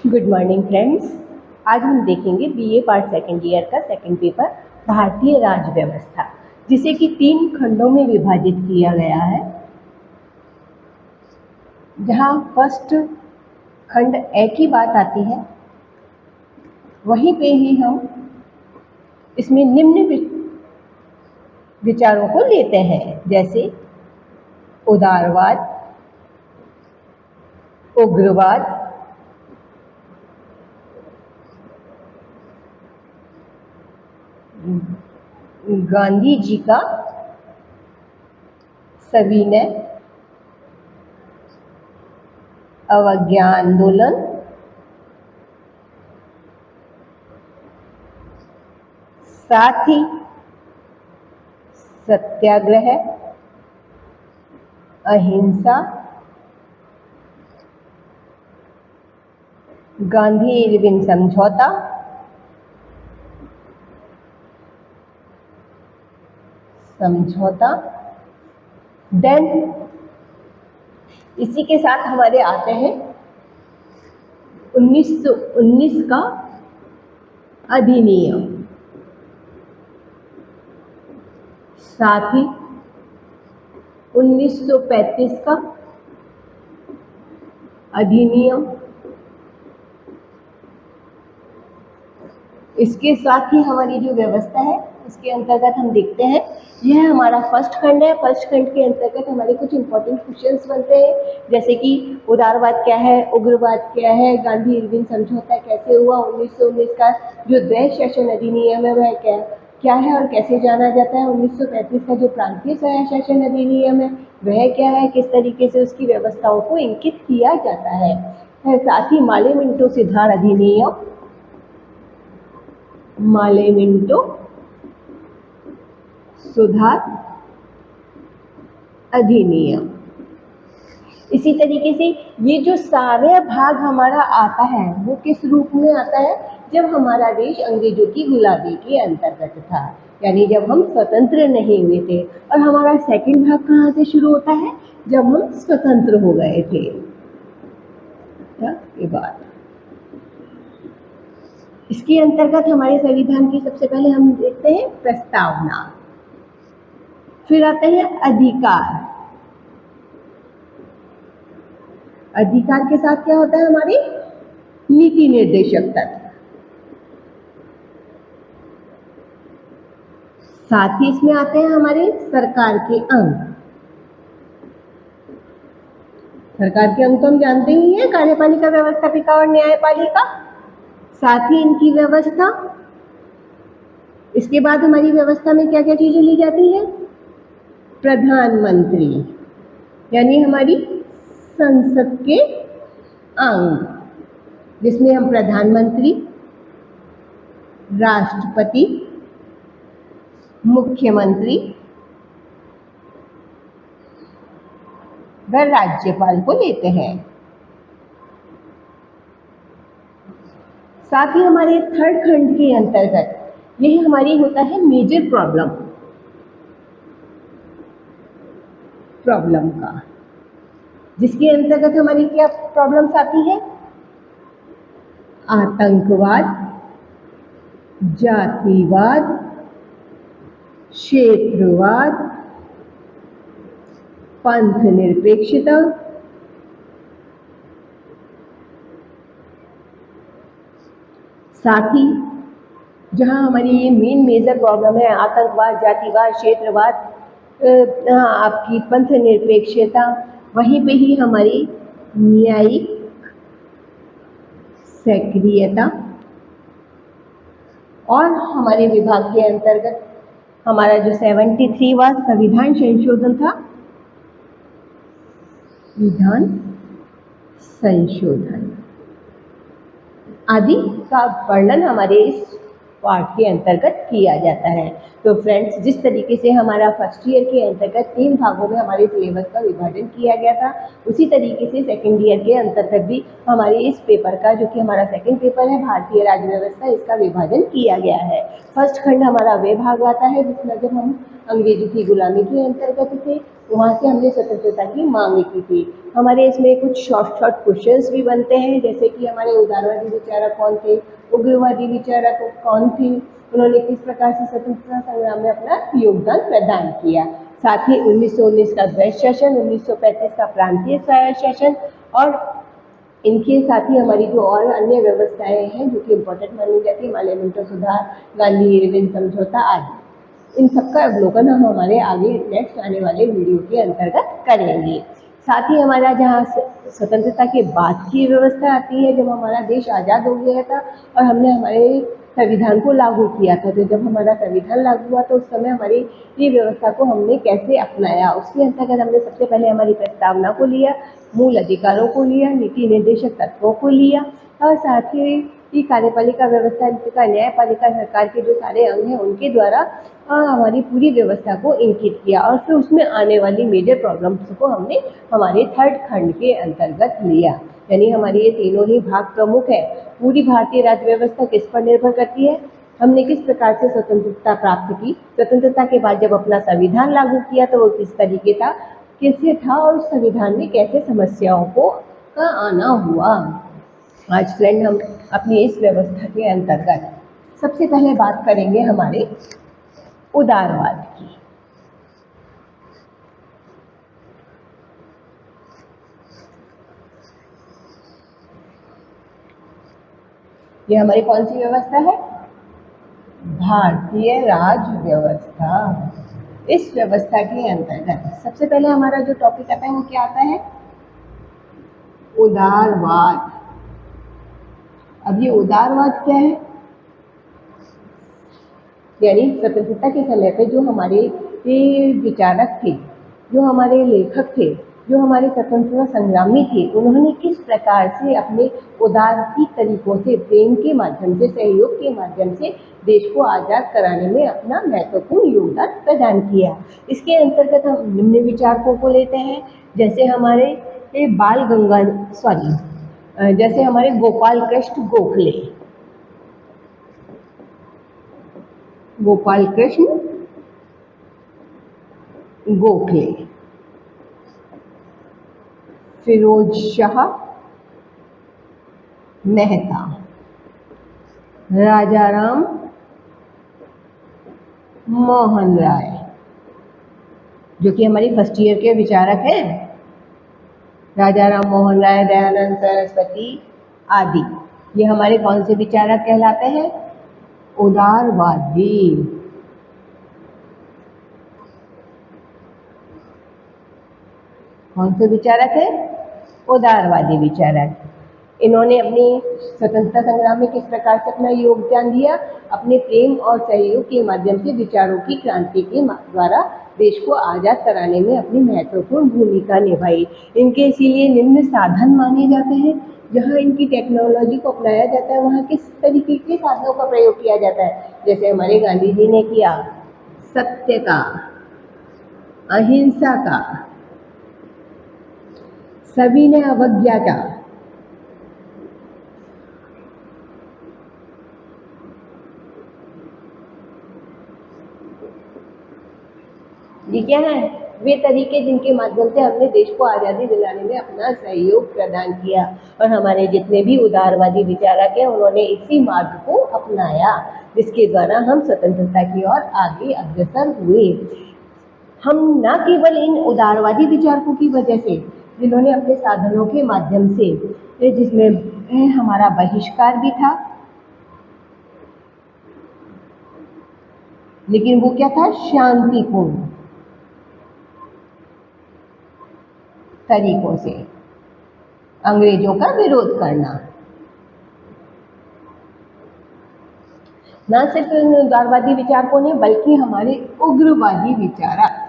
Good morning friends. आज हम देखेंगे बीए पार्ट सेकेंड ईयर का सेकेंड पेपर भारतीय राज्य व्यवस्था, जिसे कि 3 खंडों में विभाजित किया गया है। जहाँ फर्स्ट खंड ए की बात आती है, वहीं पे ही हम इसमें निम्न विचारों को लेते हैं, जैसे उदारवाद, उग्रवाद, गांधी जी का सविनय अवज्ञा आंदोलन, साथ ही सत्याग्रह, अहिंसा, गांधी इरविन समझौता, देन इसी के साथ हमारे आते हैं 1919 का अधिनियम, साथ ही 1935 का अधिनियम। इसके साथ ही हमारी जो व्यवस्था है उसके अंतर्गत हम देखते हैं, यह हमारा फर्स्ट खंड है। फर्स्ट खंड के अंतर्गत हमारे कुछ इंपॉर्टेंट क्वेश्चंस बनते हैं, जैसे कि उदारवाद क्या है, उग्रवाद क्या है, गांधी इरविन समझौता कैसे हुआ, 1919 का जो द्वैध शासन अधिनियम है वह क्या है और कैसे जाना जाता है, 1935 का जो प्रांतीय शासन अधिनियम है वह क्या है, किस तरीके से उसकी व्यवस्थाओं को इंकित किया जाता है। साथ ही माले मिंटो सुधार अधिनियम, माले मिंटो सुधार अधिनियम। इसी तरीके से ये जो सारे भाग हमारा आता है वो किस रूप में आता है, जब हमारा देश अंग्रेजों की गुलामी के अंतर्गत था, यानी जब हम स्वतंत्र नहीं हुए थे। और हमारा सेकंड भाग कहाँ से शुरू होता है, जब हम स्वतंत्र हो गए थे। ये बात इसके अंतर्गत हमारे संविधान की सबसे पहले हम देखते हैं प्रस्तावना, फिर आते हैं अधिकार। अधिकार के साथ क्या होता है, हमारी नीति निर्देशक तत्व, साथ ही इसमें आते हैं हमारे सरकार के अंग। सरकार के अंग तो हम जानते ही हैं, कार्यपालिका, व्यवस्थापिका और न्यायपालिका, साथ ही इनकी व्यवस्था। इसके बाद हमारी व्यवस्था में क्या क्या चीजें ली जाती है, प्रधानमंत्री, यानी हमारी संसद के अंग, जिसमें हम प्रधानमंत्री, राष्ट्रपति, मुख्यमंत्री व राज्यपाल को लेते हैं। साथ ही हमारे थर्ड खंड के अंतर्गत यही हमारी होता है मेजर प्रॉब्लम का, जिसके अंतर्गत हमारी क्या प्रॉब्लम्स आती है, आतंकवाद, जातिवाद, क्षेत्रवाद, पंथ निरपेक्षता, साथ ही जहां हमारी ये मेन मेजर प्रॉब्लम है, आतंकवाद, जातिवाद, क्षेत्रवाद, आपकी पंथ निरपेक्षता, वहीं पे ही हमारी न्यायिक सक्रियता, और हमारे विभाग के अंतर्गत हमारा जो 73वां संविधान संशोधन था, विधान संशोधन आदि का वर्णन हमारे इस पार्ट के अंतर्गत किया जाता है। तो फ्रेंड्स, जिस तरीके से हमारा फर्स्ट ईयर के अंतर्गत 3 भागों में हमारे सिलेबस का विभाजन किया गया था, उसी तरीके से सेकेंड ईयर के अंतर्गत भी हमारे इस पेपर का, जो कि हमारा सेकेंड पेपर है भारतीय राज्य व्यवस्था, इसका विभाजन किया गया है। फर्स्ट खंड हमारा वे भाग आता है जिसमें जब हम अंग्रेजों की गुलामी के अंतर्गत थे, वहाँ से हमने स्वतंत्रता की मांग की थी। हमारे इसमें कुछ शॉर्ट शॉर्ट क्वेश्चंस भी बनते हैं, जैसे कि हमारे उदारवादी विचारक कौन थे, उग्रवादी विचारक कौन थे, उन्होंने किस प्रकार से स्वतंत्रता संग्राम में अपना योगदान प्रदान किया। साथ ही 1919 का ब्रिटिश शासन, 1935 का प्रांतीय शासन और इनके साथ ही हमारी जो और अन्य व्यवस्थाएं हैं जो कि इम्पोर्टेंट मानी जाती है, हिमालय मिंटो सुधार, गांधी इरविन समझौता आदि, इन सबका अवलोकन हम हमारे आगे नेक्स्ट आने वाले वीडियो के अंतर्गत करेंगे। साथ ही हमारा जहाँ स्वतंत्रता के बाद की व्यवस्था आती है, जब हमारा देश आज़ाद हो गया था और हमने हमारे संविधान को लागू किया था, तो जब हमारा संविधान लागू हुआ तो उस समय हमारी ये व्यवस्था को हमने कैसे अपनाया, उसके अंतर्गत हमने सबसे पहले हमारी प्रस्तावना को लिया, मूल अधिकारों को लिया, नीति निर्देशक तत्वों को लिया और साथ ही कार्यपालिका व्यवस्था का न्यायपालिका सरकार के जो सारे अंग हैं उनके द्वारा हमारी पूरी व्यवस्था को इंकित किया और फिर उसमें आने वाली मेजर प्रॉब्लम्स को हमने हमारे थर्ड खंड के अंतर्गत लिया। यानी हमारे ये तीनों ही भाग प्रमुख है। पूरी भारतीय राज्य व्यवस्था किस पर निर्भर करती है, हमने किस प्रकार से स्वतंत्रता प्राप्त की, स्वतंत्रता के बाद जब अपना संविधान लागू किया तो वो किस तरीके था, कैसे था और उस संविधान में कैसे समस्याओं को का आना हुआ। आज फ्रेंड हम अपनी इस व्यवस्था के अंतर्गत सबसे पहले बात करेंगे हमारे उदारवाद की। ये हमारी कौन सी व्यवस्था है, भारतीय राज्य व्यवस्था। इस व्यवस्था के अंतर्गत सबसे पहले हमारा जो टॉपिक आता है वो क्या आता है, उदारवाद। अब ये उदारवाद क्या है, यानी स्वतंत्रता के समय पे जो हमारे विचारक थे, जो हमारे लेखक थे, जो हमारे स्वतंत्रता संग्रामी थे, उन्होंने किस प्रकार से अपने उदारती तरीकों से, प्रेम के माध्यम से, सहयोग के माध्यम से देश को आज़ाद कराने में अपना महत्वपूर्ण योगदान प्रदान किया। इसके अंतर्गत हम निम्न विचारकों को लेते हैं, जैसे हमारे जैसे हमारे गोपाल कृष्ण गोखले, गोपाल कृष्ण गोखले, फिरोज शाह मेहता, राजाराम मोहन राय, जो कि हमारी फर्स्ट ईयर के विचारक हैं, राजाराम मोहन राय, दयानंद सरस्वती आदि, ये हमारे कौन से विचारक कहलाते हैं, उदारवादी। कौन से विचारक है, उदारवादी विचारक। इन्होंने अपनी स्वतंत्रता संग्राम में किस प्रकार से अपना योगदान दिया, अपने प्रेम और सहयोग के माध्यम से विचारों की क्रांति के द्वारा देश को आज़ाद कराने में अपनी महत्वपूर्ण भूमिका निभाई। इनके इसीलिए निम्न साधन माने जाते हैं। जहाँ इनकी टेक्नोलॉजी को अपनाया जाता है वहाँ किस तरीके के साधनों का प्रयोग किया जाता है, जैसे हमारे गांधी जी ने किया सत्य का, अहिंसा का, सविनय अवज्ञा का, ये क्या है, वे तरीके जिनके माध्यम से हमने देश को आज़ादी दिलाने में अपना सहयोग प्रदान किया। और हमारे जितने भी उदारवादी विचारक हैं उन्होंने इसी मार्ग को अपनाया, जिसके द्वारा हम स्वतंत्रता की ओर आगे अग्रसर हुए। हम न केवल इन उदारवादी विचारकों की वजह से, जिन्होंने अपने साधनों के माध्यम से, जिसमें हमारा बहिष्कार भी था, लेकिन वो क्या था, शांतिपूर्ण तरीकों से अंग्रेजों का विरोध करना। न सिर्फ इन उदारवादी विचारकों ने बल्कि हमारे उग्रवादी विचारक